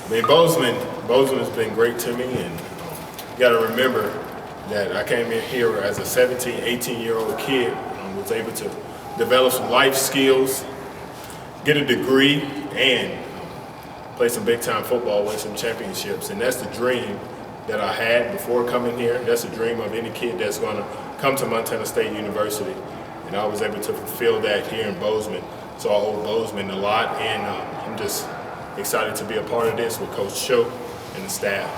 I mean, Bozeman has been great to me, and you got to remember that I came in here as a 17, 18-year-old kid, was able to develop some life skills, get a degree, and play some big-time football, win some championships. And that's the dream that I had before coming here. That's the dream of any kid that's going to come to Montana State University. And I was able to fulfill that here in Bozeman. So I owe Bozeman a lot, and I'm just excited to be a part of this with Coach Choate and the staff.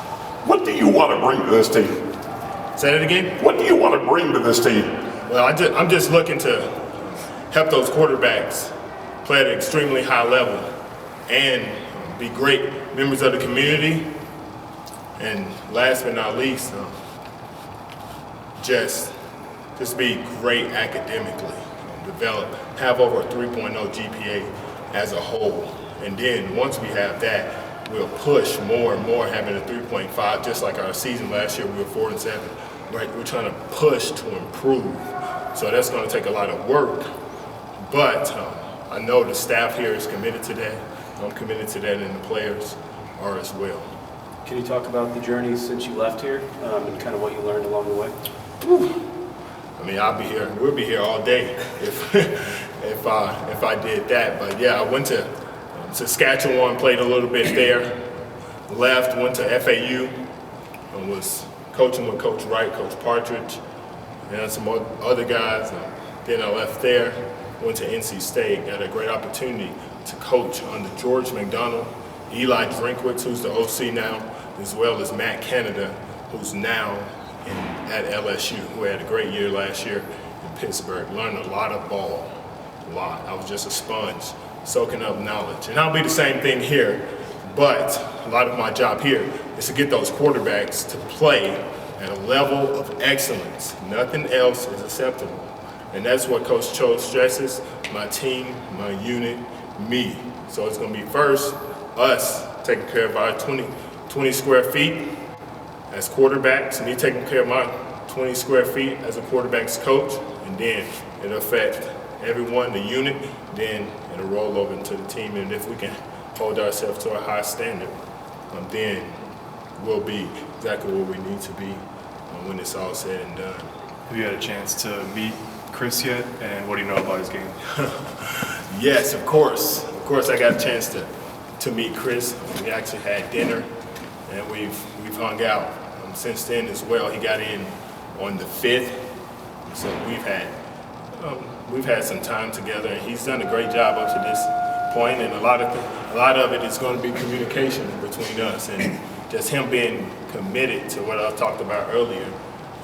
What do you want to bring to this team? Say that again? What do you want to bring to this team? Well, I'm just looking to help those quarterbacks play at an extremely high level and be great members of the community. And last but not least, just be great academically, develop, have over a 3.0 GPA as a whole. And then once we have that, we'll push more and more, having a 3.5, just like our season last year, we were 4-7. Right? We're trying to push to improve. So that's going to take a lot of work. But I know the staff here is committed to that. I'm committed to that, and the players are as well. Can you talk about the journey since you left here and kind of what you learned along the way? I mean, we'll be here all day if I did that. But yeah, I went to Saskatchewan, played a little bit there, left, went to FAU, and was coaching with Coach Wright, Coach Partridge, and some other guys. Then I left there, went to NC State, got a great opportunity to coach under George McDonald, Eli Drinkwitz, who's the OC now, as well as Matt Canada, who's now at LSU, who had a great year last year in Pittsburgh. Learned a lot of ball, a lot. I was just a sponge, soaking up knowledge. And I'll be the same thing here, but a lot of my job here is to get those quarterbacks to play at a level of excellence. Nothing else is acceptable. And that's what Coach Choate stresses, my team, my unit, me. So it's going to be first, us taking care of our 20 square feet as quarterbacks, me taking care of my 20 square feet as a quarterback's coach, and then it'll affect everyone, the unit, then it'll roll over into the team. And if we can hold ourselves to a high standard, then we'll be exactly where we need to be when it's all said and done. Have you had a chance to meet Chris yet, and what do you know about his game? Yes, of course. Of course, I got a chance to meet Chris. We actually had dinner, and we've hung out since then as well. He got in on the 5th, so we've had some time together, and he's done a great job up to this point. And a lot of it is going to be communication between us, and just him being committed to what I talked about earlier,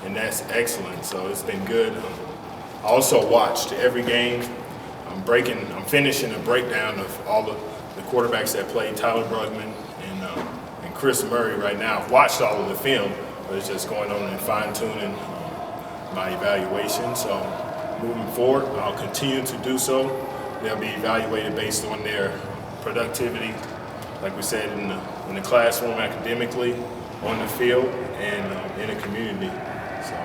and that's excellent. So it's been good. I also watched every game. I'm finishing a breakdown of all the quarterbacks that played, Tyler Brugman and Chris Murray right now. I've watched all of the film, but it's just going on and fine-tuning my evaluation. So moving forward, I'll continue to do so. They'll be evaluated based on their productivity, like we said, in the classroom, academically, on the field, and in the community. So.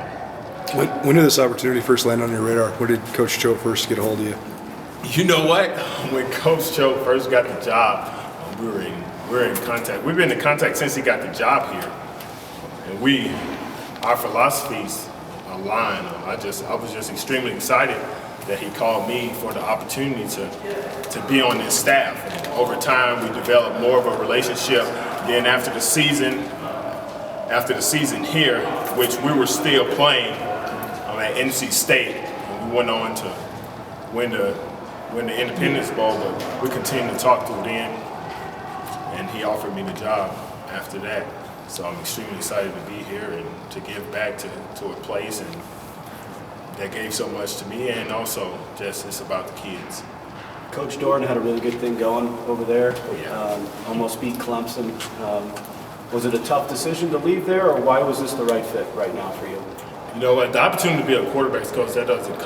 When did this opportunity first land on your radar? When did Coach Choate first get a hold of you? You know what? When Coach Choate first got the job, we were in contact. We've been in contact since he got the job here, and our philosophies align. I was just extremely excited that he called me for the opportunity to be on his staff. And over time, we developed more of a relationship. Then after the season here, which we were still playing at NC State, and we went on to win the Independence Bowl, but we continued to talk through then, and he offered me the job after that. So I'm extremely excited to be here and to give back to a place and that gave so much to me, and also just it's about the kids. Coach Doran had a really good thing going over there. Yeah. Almost beat Clemson. Was it a tough decision to leave there, or why was this the right fit right now for you? You know what? The opportunity to be a quarterback's coach, that doesn't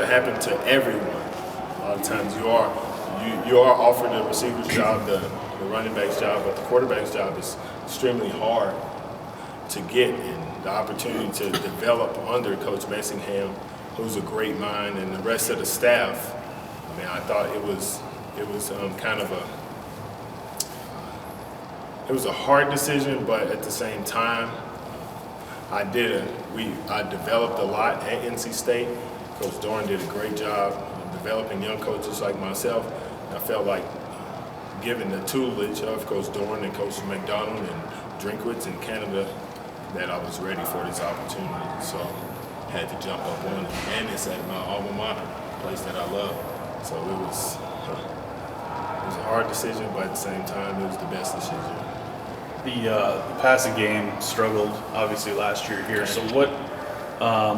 happen to everyone. A lot of times you are offered the receiver's job, the running back's job, but the quarterback's job is extremely hard to get, and the opportunity to develop under Coach Messingham, who's a great mind, and the rest of the staff. I mean, I thought it was kind of was a hard decision, but at the same time, I developed a lot at NC State. Coach Doran did a great job of developing young coaches like myself. I felt like given the tutelage of Coach Doran and Coach McDonald and Drinkwitz in Canada, that I was ready for this opportunity. So I had to jump up on it. And it's at my alma mater, a place that I love. So it was a hard decision, but at the same time, it was the best decision. The passing game struggled obviously last year here. So what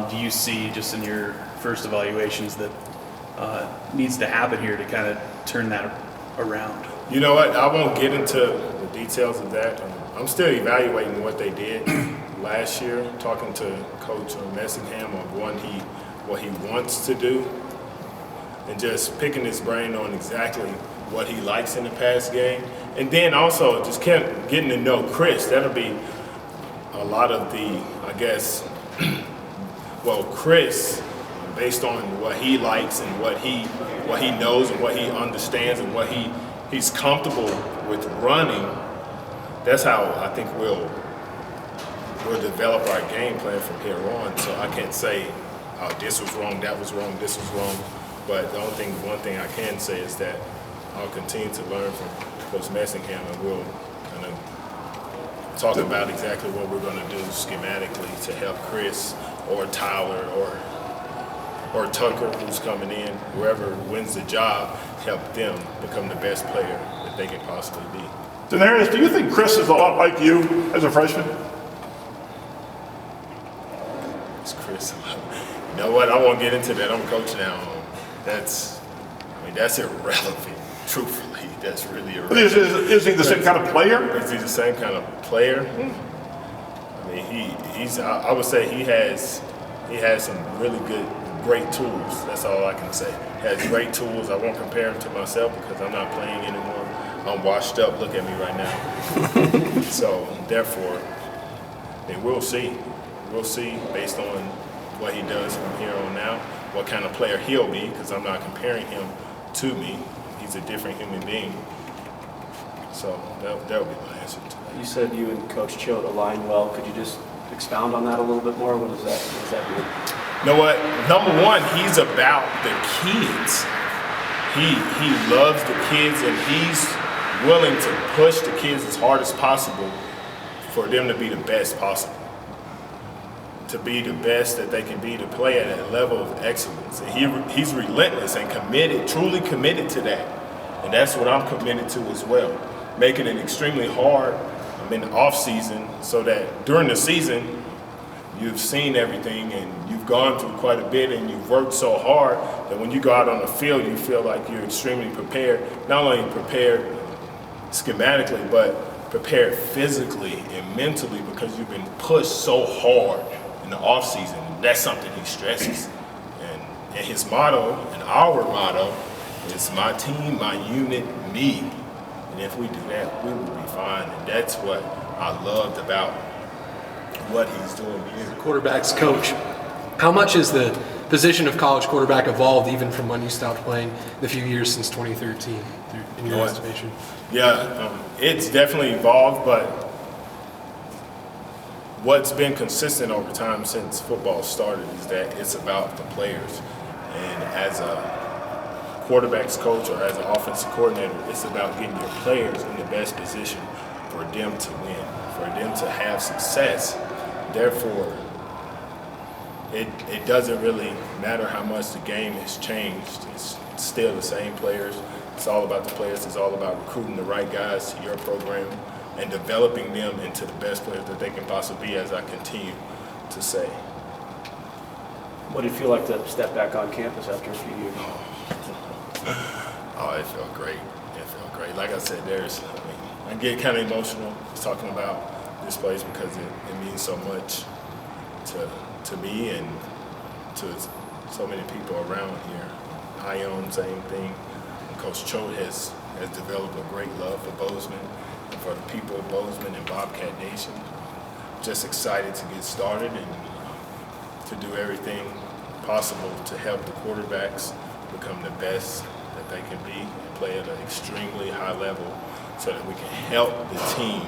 do you see just in your first evaluations that needs to happen here to kind of turn that around? You know what? I won't get into the details of that. I'm still evaluating what they did last year, talking to Coach Messingham on what he wants to do, and just picking his brain on exactly what he likes in the pass game. And then also just kept getting to know Chris. That'll be a lot of the, I guess, well, Chris, based on what he likes and what he knows and what he understands and what he's comfortable with running, that's how I think we'll develop our game plan from here on. So I can't say, oh, this was wrong, that was wrong, this was wrong. But the one thing I can say is that I'll continue to learn from Coach Messingham, and we'll kind of talk about exactly what we're going to do schematically to help Chris or Tyler or Tucker, who's coming in, whoever wins the job, help them become the best player that they can possibly be. DeNarius, do you think Chris is a lot like you as a freshman? It's Chris. You know what? I won't get into that. I'm a coach now. That's irrelevant. Truthfully, that's really irrelevant. Is he the same kind of player? Is he the same kind of player? I mean, he's. I would say he has some really great tools. That's all I can say. He has great tools. I won't compare him to myself because I'm not playing anymore. I'm washed up. Look at me right now. So therefore, we'll see. We'll see based on what he does from here on out, what kind of player he'll be, because I'm not comparing him to me. He's a different human being. So that'll be my answer to that. You said you and Coach Choate align well. Could you just expound on that a little bit more? What does that mean? You know what? Number one, he's about the kids. He loves the kids, and he's willing to push the kids as hard as possible for them to be the best possible, to be the best that they can be, to play at a level of excellence. And he's relentless and committed, truly committed to that. And that's what I'm committed to as well, making it extremely hard in the off season so that during the season you've seen everything and you've gone through quite a bit and you've worked so hard that when you go out on the field you feel like you're extremely prepared, not only prepared schematically but prepared physically and mentally because you've been pushed so hard in the off season. That's something he stresses. And his motto and our motto is my team, my unit, me. And if we do that, we will be fine. And that's what I loved about what he's doing here. Quarterback's coach. How much has the position of college quarterback evolved even from when you stopped playing the few years since 2013 in your estimation? Yeah, it's definitely evolved, but what's been consistent over time since football started is that it's about the players. And as a quarterback's coach or as an offensive coordinator, it's about getting your players in the best position for them to win, for them to have success. Therefore, it doesn't really matter how much the game has changed. It's still the same players. It's all about the players. It's all about recruiting the right guys to your program and developing them into the best players that they can possibly be, as I continue to say. What did it feel like to step back on campus after a few years? Oh, it felt great. It felt great. Like I said, I get kind of emotional just talking about this place because it means so much to me and to so many people around here. Ion, same thing. And Coach Choate has developed a great love for Bozeman and for the people of Bozeman and Bobcat Nation. Just excited to get started and to do everything possible to help the quarterbacks become the best that they can be and play at an extremely high level so that we can help the team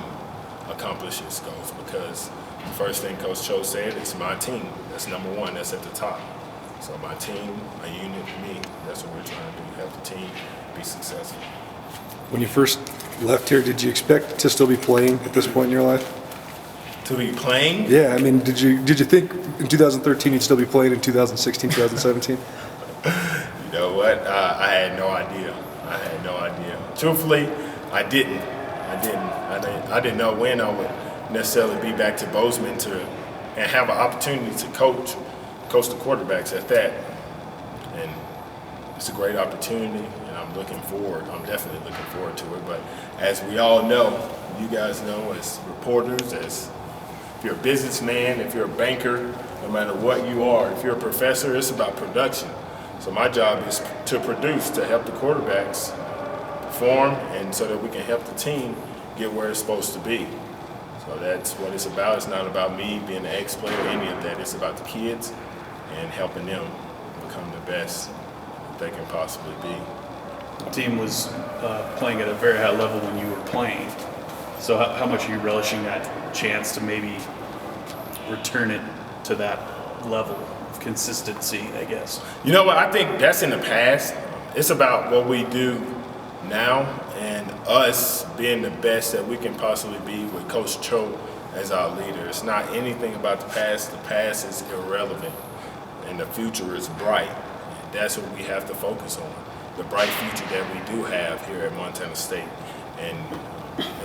accomplish his goals, because the first thing Coach Choate said is my team. That's number one. That's at the top. So my team, a unit, me, that's what we're trying to do, have the team be successful. When you first left here, did you expect to still be playing at this point in your life? To be playing? Yeah, I mean, did you think in 2013 you'd still be playing in 2016, 2017? You know what? I had no idea. I had no idea. Truthfully, I didn't know when I would necessarily be back to Bozeman and have an opportunity to coach the quarterbacks at that. And it's a great opportunity, and I'm definitely looking forward to it. But as we all know, you guys know as reporters, as if you're a businessman, if you're a banker, no matter what you are, if you're a professor, it's about production. So my job is to produce, to help the quarterbacks perform, and so that we can help the team get where it's supposed to be. So that's what it's about. It's not about me being an ex-player or any of that. It's about the kids and helping them become the best that they can possibly be. The team was playing at a very high level when you were playing. So how much are you relishing that chance to maybe return it to that level of consistency, I guess? You know what? I think that's in the past. It's about what we do now and us being the best that we can possibly be with Coach Choate as our leader. It's not anything about the past. The past is irrelevant, and the future is bright. And that's what we have to focus on, the bright future that we do have here at Montana State. And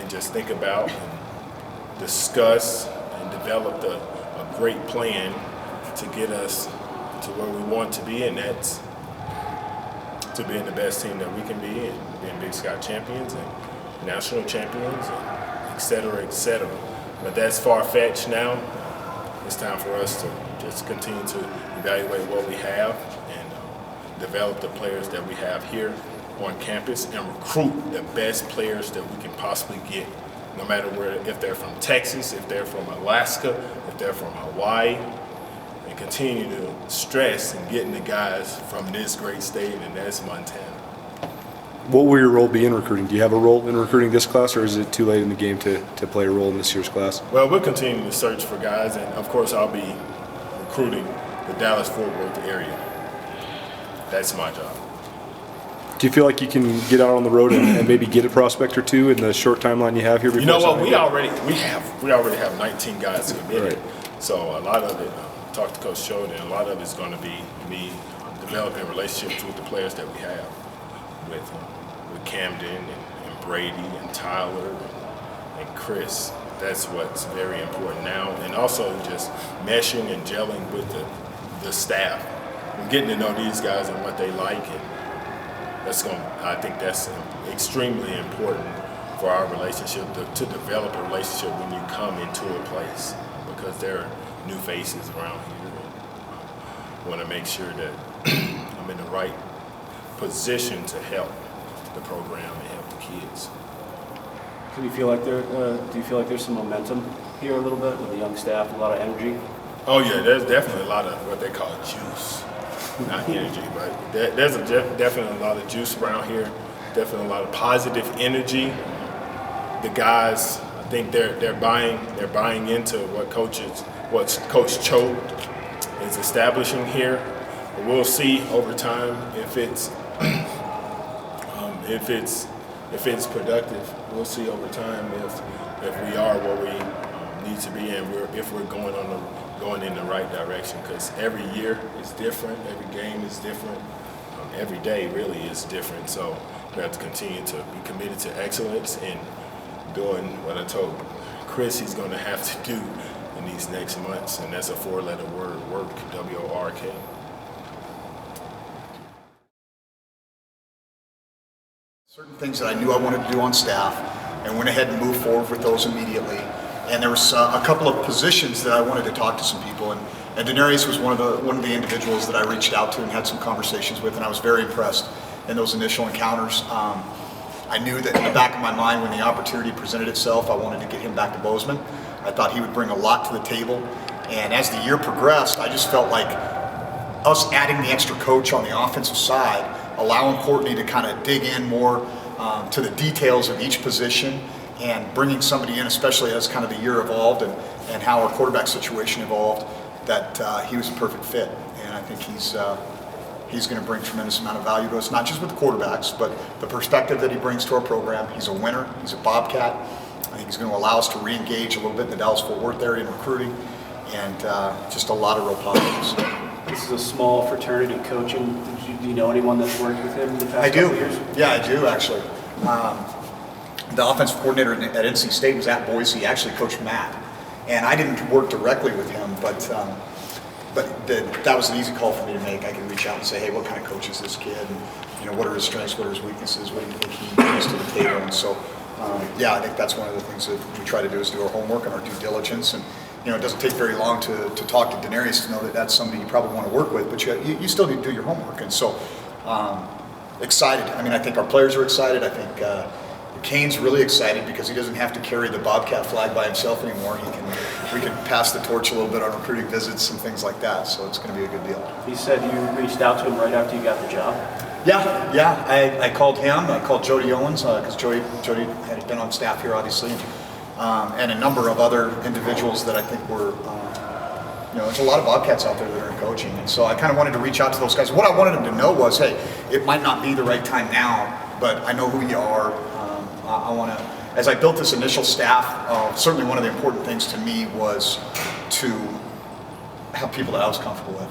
just think about and discuss and develop a great plan to get us to where we want to be, and that's to being the best team that we can be and being Big Sky champions and national champions, and et cetera, et cetera. But that's far-fetched now. It's time for us to just continue to evaluate what we have and develop the players that we have here on campus and recruit the best players that we can possibly get, no matter where, if they're from Texas, if they're from Alaska, if they're from Hawaii, and continue to stress and getting the guys from this great state, and that's Montana. What will your role be in recruiting? Do you have a role in recruiting this class, or is it too late in the game to play a role in this year's class? Well, we'll continue to search for guys, and of course I'll be recruiting the Dallas-Fort Worth area. That's my job. Do you feel like you can get out on the road and maybe get a prospect or two in the short timeline you have here? You know what? We already have 19 guys committed. Right. So a lot of it, talk to Coach Choate, and a lot of it's going to be me developing relationships with the players that we have, with Camden and Brady and Tyler and Chris. That's what's very important now, and also just meshing and gelling with the staff and getting to know these guys and what they like. And I think that's extremely important for our relationship, to develop a relationship when you come into a place, because there are new faces around here. I want to make sure that I'm in the right position to help the program and help the kids. Do you feel like there's some momentum here a little bit with the young staff, a lot of energy? Oh yeah, there's definitely a lot of what they call juice. Not energy, but there's definitely a lot of juice around here. Definitely a lot of positive energy. The guys, I think they're buying into what Coach Choate is establishing here. But we'll see over time if it's productive. We'll see over time if we are where we need to be, and if we're going in the right direction, because every year is different, every game is different, every day really is different. So we have to continue to be committed to excellence and doing what I told Chris he's going to have to do in these next months, and that's a 4-letter word: work, W-O-R-K. Certain things that I knew I wanted to do on staff, and went ahead and moved forward with those immediately. And there was a couple of positions that I wanted to talk to some people, and DeNarius was one of the individuals that I reached out to and had some conversations with, and I was very impressed in those initial encounters. I knew that in the back of my mind, when the opportunity presented itself, I wanted to get him back to Bozeman. I thought he would bring a lot to the table, and as the year progressed, I just felt like us adding the extra coach on the offensive side, allowing Courtney to kind of dig in more to the details of each position, and bringing somebody in, especially as kind of the year evolved and how our quarterback situation evolved, that he was a perfect fit. And I think he's going to bring tremendous amount of value to us, not just with the quarterbacks, but the perspective that he brings to our program. He's a winner. He's a Bobcat. I think he's going to allow us to re-engage a little bit in the Dallas-Fort Worth area in recruiting, and just a lot of real positives. This is a small fraternity coaching. Do you know anyone that's worked with him in the past couple years? Yeah, I do actually. The offensive coordinator at NC State was at Boise. He actually coached Matt, and I didn't work directly with him, but that was an easy call for me to make. I could reach out and say, hey, what kind of coach is this kid? And, what are his strengths? What are his weaknesses? What do you think he brings to the table? And so, yeah, I think that's one of the things that we try to do is do our homework and our due diligence. And it doesn't take very long to talk to DeNarius to know that that's somebody you probably want to work with, but you still need to do your homework. And so, excited. I mean, I think our players are excited. I think Kane's really excited because he doesn't have to carry the Bobcat flag by himself anymore. We can pass the torch a little bit on recruiting visits and things like that. So it's going to be a good deal. He said you reached out to him right after you got the job. Yeah. I called him. I called Jody Owens because Jody had been on staff here, obviously, and a number of other individuals that I think were. There's a lot of Bobcats out there that are in coaching, and so I kind of wanted to reach out to those guys. What I wanted them to know was, hey, it might not be the right time now, but I know who you are. I want to, as I built this initial staff, certainly one of the important things to me was to have people that I was comfortable with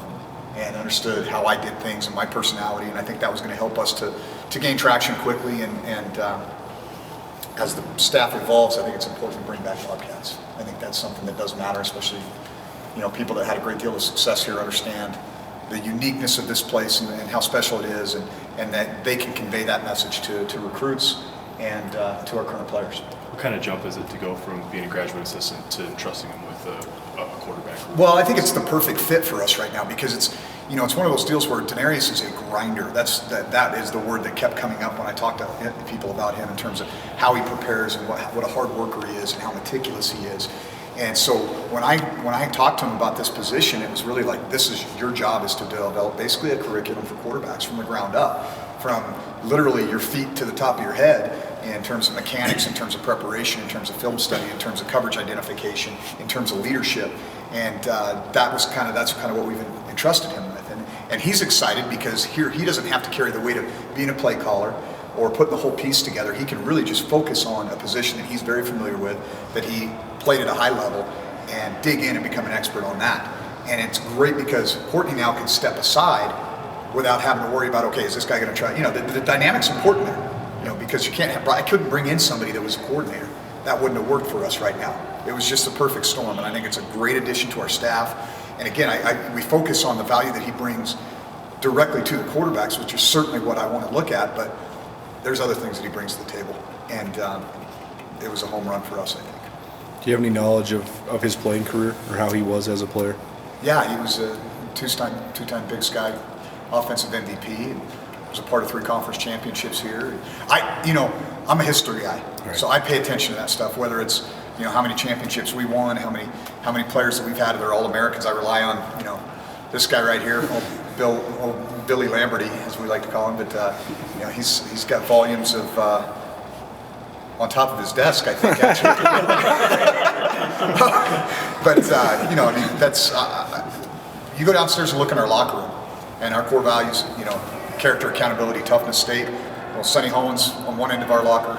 and understood how I did things and my personality, and I think that was going to help us to gain traction quickly. And as the staff evolves, I think it's important to bring back Bobcats. I think that's something that does matter, especially people that had a great deal of success here understand the uniqueness of this place and how special it is, and that they can convey that message to recruits and to our current players. What kind of jump is it to go from being a graduate assistant to trusting him with a quarterback? Well, I think it's the perfect fit for us right now because it's one of those deals where DeNarius is a grinder. That is the word that kept coming up when I talked to people about him in terms of how he prepares and what a hard worker he is and how meticulous he is. And so when I talked to him about this position, it was really like, your job is to develop basically a curriculum for quarterbacks from the ground up, from literally your feet to the top of your head in terms of mechanics, in terms of preparation, in terms of film study, in terms of coverage identification, in terms of leadership. And that's kind of what we've entrusted him with. And he's excited because here he doesn't have to carry the weight of being a play caller or putting the whole piece together. He can really just focus on a position that he's very familiar with, that he played at a high level, and dig in and become an expert on that. And it's great because Courtney now can step aside without having to worry about, okay, is this guy going to try? The dynamic's important there, because you can't I couldn't bring in somebody that was a coordinator. That wouldn't have worked for us right now. It was just a perfect storm, and I think it's a great addition to our staff. And again, we focus on the value that he brings directly to the quarterbacks, which is certainly what I want to look at, but there's other things that he brings to the table. And it was a home run for us, I think. Do you have any knowledge of his playing career or how he was as a player? Yeah, he was a two-time Big Sky offensive MVP. And was a part of 3 conference championships here. I'm a history guy, right. So I pay attention to that stuff. Whether it's how many championships we won, how many players that we've had that are All-Americans. I rely on this guy right here, Billy Lamberty, as we like to call him. But he's got volumes of. On top of his desk, I think, actually. But, that's, you go downstairs and look in our locker room, and our core values, character, accountability, toughness, state. Well, Sonny Hollins on one end of our locker.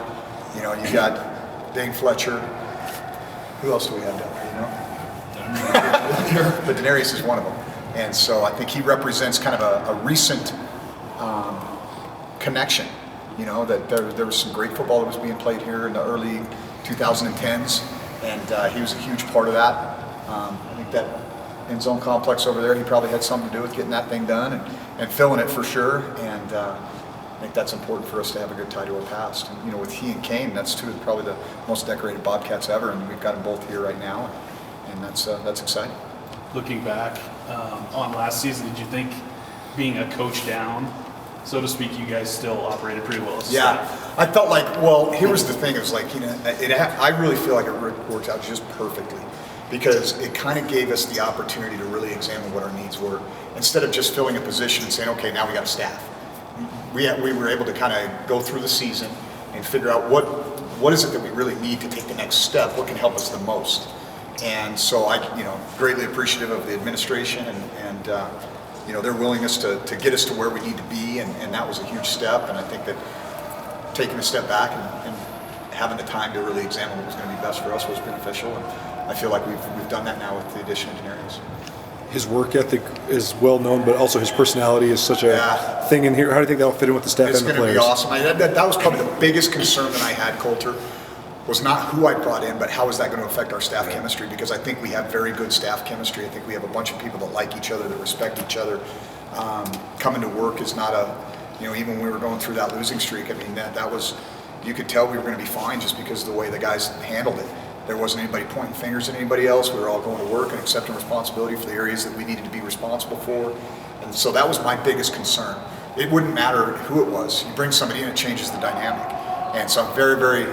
You got Dane Fletcher. Who else do we have down there, But DeNarius is one of them. And so I think he represents kind of a recent connection. That there was some great football that was being played here in the early 2010s, and he was a huge part of that. I think that end zone complex over there, he probably had something to do with getting that thing done and filling it for sure. And I think that's important for us to have a good tie to our past. And with he and Kane, that's two of probably the most decorated Bobcats ever, and we've got them both here right now, and that's exciting. Looking back on last season, did you think being a coach down, so to speak, you guys still operated pretty well? Yeah, I felt like, here was the thing. It was like, I really feel like it worked out just perfectly because it kind of gave us the opportunity to really examine what our needs were instead of just filling a position and saying, okay, now we got a staff. We were able to kind of go through the season and figure out what what is it that we really need to take the next step? What can help us the most? And so I, greatly appreciative of the administration and their willingness to get us to where we need to be, and that was a huge step. And I think that taking a step back and having the time to really examine what was going to be best for us was beneficial. And I feel like we've done that now with the addition of DeNarius. His work ethic is well known, but also his personality is such a thing in here. How do you think that will fit in with the staff and the players? It's going to be awesome. That was probably the biggest concern that I had, Coulter, was not who I brought in, but how is that going to affect our staff chemistry? Because I think we have very good staff chemistry. I think we have a bunch of people that like each other, that respect each other. Coming to work is not even when we were going through that losing streak, I mean, that was, you could tell we were going to be fine just because of the way the guys handled it. There wasn't anybody pointing fingers at anybody else. We were all going to work and accepting responsibility for the areas that we needed to be responsible for. And so that was my biggest concern. It wouldn't matter who it was. You bring somebody in, it changes the dynamic. And so I'm very, very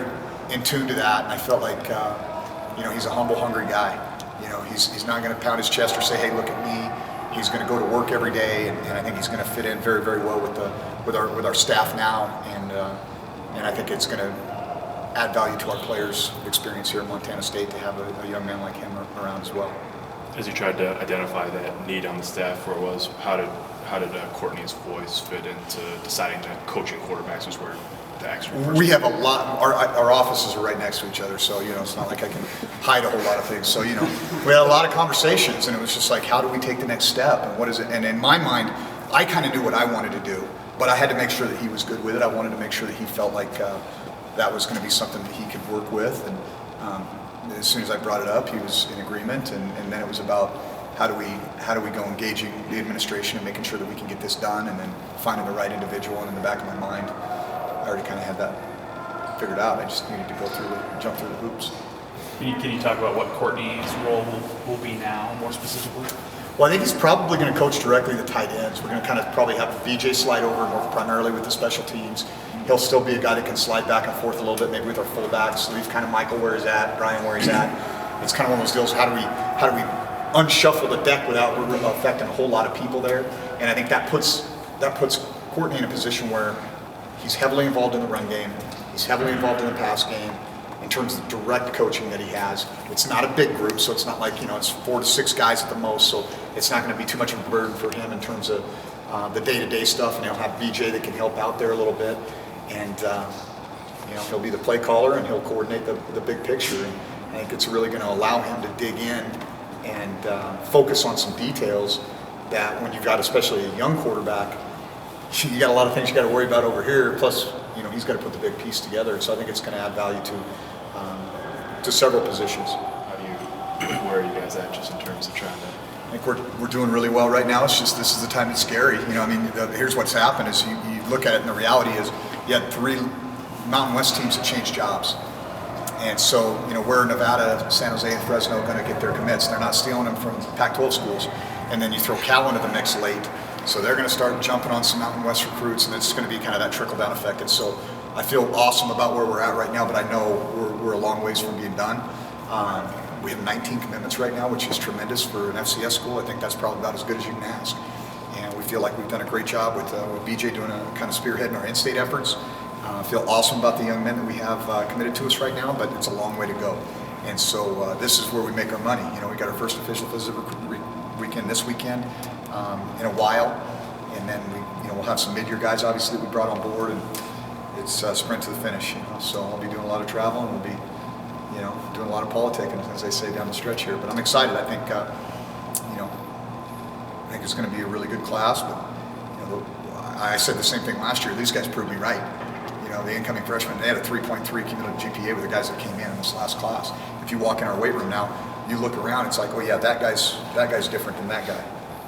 in tune to that. And I felt like, he's a humble, hungry guy. He's not going to pound his chest or say, hey, look at me. He's going to go to work every day. And I think he's going to fit in very, very well with our staff now. And I think it's going to add value to our players' experience here at Montana State to have a young man like him around as well. As you tried to identify that need on the staff, where it was, how did Courtney's voice fit into deciding that coaching quarterbacks was where the extra? We have a lot. Our offices are right next to each other, so it's not like I can hide a whole lot of things. So we had a lot of conversations, and it was just like, how do we take the next step, and what is it? And in my mind, I kind of knew what I wanted to do, but I had to make sure that he was good with it. I wanted to make sure that he felt like that was going to be something that he could work with. And as soon as I brought it up, he was in agreement. And then it was about how do we go engaging the administration and making sure that we can get this done, and then finding the right individual. And in the back of my mind, I already kind of had that figured out. I just needed to jump through the hoops. Can you talk about what Courtney's role will be now, more specifically? Well, I think he's probably going to coach directly the tight ends. We're going to kind of probably have VJ slide over more primarily with the special teams. He'll still be a guy that can slide back and forth a little bit, maybe with our fullbacks, leave kind of Michael where he's at, Brian where he's at. It's kind of one of those deals. How do we unshuffle the deck without affecting a whole lot of people there? And I think that puts Courtney in a position where he's heavily involved in the run game. He's heavily involved in the pass game. In terms of direct coaching that he has, it's not a big group, so it's not like it's 4 to 6 guys at the most. So it's not going to be too much of a burden for him in terms of the day-to-day stuff. And he'll have BJ that can help out there a little bit. And he'll be the play caller, and he'll coordinate the big picture. And I think it's really going to allow him to dig in and focus on some details that when you've got especially a young quarterback, you got a lot of things you got to worry about over here. Plus, he's got to put the big piece together. So I think it's going to add value to several positions. Where are you guys at just in terms of trying to? I think we're doing really well right now. It's just this is the time that's scary. Here's what's happened is you look at it, and the reality is you had 3 Mountain West teams that changed jobs. And so, where Nevada, San Jose, and Fresno are going to get their commits. They're not stealing them from Pac-12 schools. And then you throw Cal into the mix late. So they're going to start jumping on some Mountain West recruits, and it's going to be kind of that trickle-down effect. And so I feel awesome about where we're at right now, but I know we're a long ways from being done. We have 19 commitments right now, which is tremendous for an FCS school. I think that's probably about as good as you can ask. And we feel like we've done a great job with BJ doing a kind of spearheading our in-state efforts. I feel awesome about the young men that we have committed to us right now, but it's a long way to go. And so this is where we make our money. We got our first official visit weekend this weekend in a while, and then we'll have some mid-year guys obviously that we brought on board, and it's sprint to the finish. So I'll be doing a lot of travel, and we'll be doing a lot of politicking, as they say, down the stretch here. But I'm excited. I think it's going to be a really good class. But I said the same thing last year. These guys proved me right. The incoming freshmen, they had a 3.3 cumulative GPA with the guys that came in this last class. If you walk in our weight room now, you look around, it's like, oh yeah, that guy's different than that guy.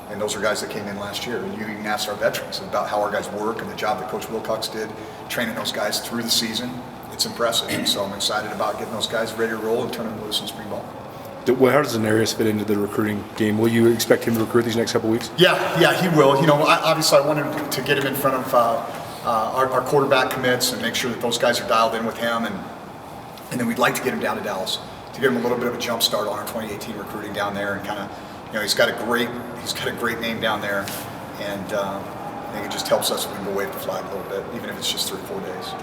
And those are guys that came in last year. And you can ask our veterans about how our guys work and the job that Coach Wilcox did, training those guys through the season. It's impressive. And so I'm excited about getting those guys ready to roll and turning them loose in spring ball. How does DeNarius fit into the recruiting game? Will you expect him to recruit these next couple weeks? Yeah, he will. Obviously I wanted to get him in front of our quarterback commits and make sure that those guys are dialed in with him. And then we'd like to get him down to Dallas to give him a little bit of a jump start on our 2018 recruiting down there, and kind of, he's got a great name down there, and I think it just helps us if we can go wave the flag a little bit, even if it's just 3 or 4 days.